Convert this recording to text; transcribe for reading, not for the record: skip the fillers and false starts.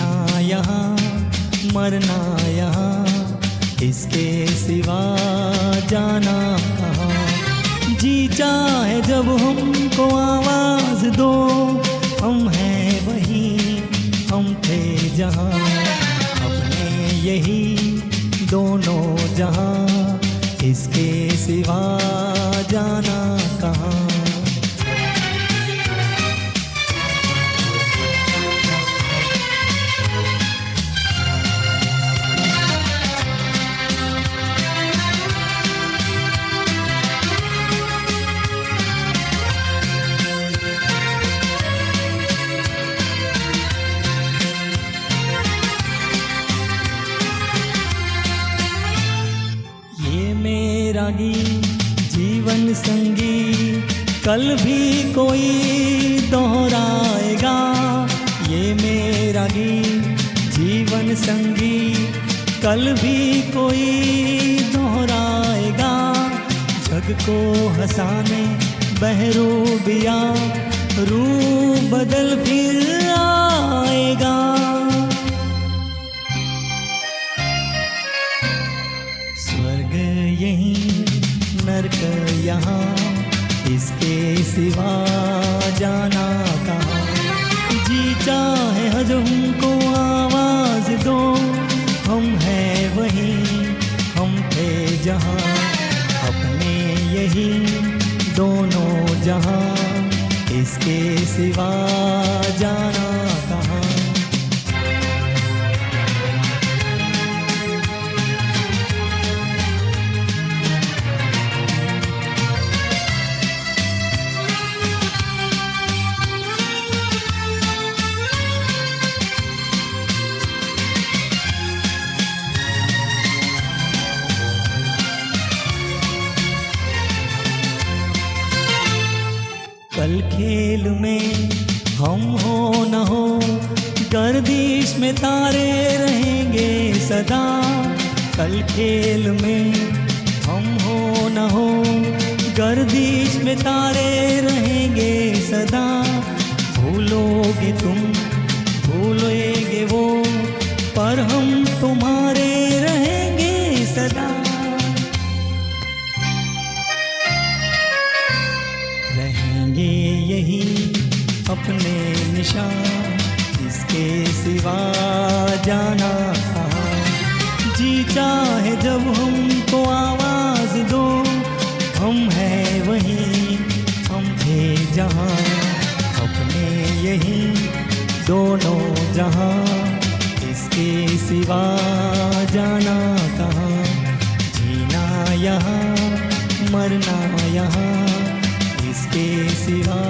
जीना यहाँ मरना यहाँ, इसके सिवा जाना कहाँ। जी चाहे जब हमको आवाज़ दो, हम हैं वही हम थे जहाँ, अपने यही दोनों जहाँ, इसके सिवा जाना कहाँ। मेरा गीत जीवन संगी कल भी कोई दोहराएगा, ये मेरा गीत जीवन संगी कल भी कोई दोहराएगा। जग को हंसाने बहरूबिया रूप बदल फिर आएगा। स्वर्ग यहीं नरक यहाँ, इसके सिवा जाना कहाँ। जी चाहे हमको आवाज़ दो, हम हैं वही हम थे जहाँ, अपने यही दोनों जहाँ, इसके सिवा जाना कहाँ। कल खेल में हम हो न हो, गर्दिश में तारे रहेंगे सदा। कल खेल में हम हो न हो, गर्दिश में तारे रहेंगे सदा। भूलोगे तुम भूलोगे वो, पर हम तुम्हारे रहेंगे सदा। रहेंगे यही अपने निशान, इसके सिवा जाना कहाँ। जी चाहे जब हमको आवाज़ दो, हम हैं वही हम थे जहाँ, अपने यही दोनों जहाँ, इसके सिवा जाना कहाँ। जीना यहाँ मरना यहाँ, इसके सिवा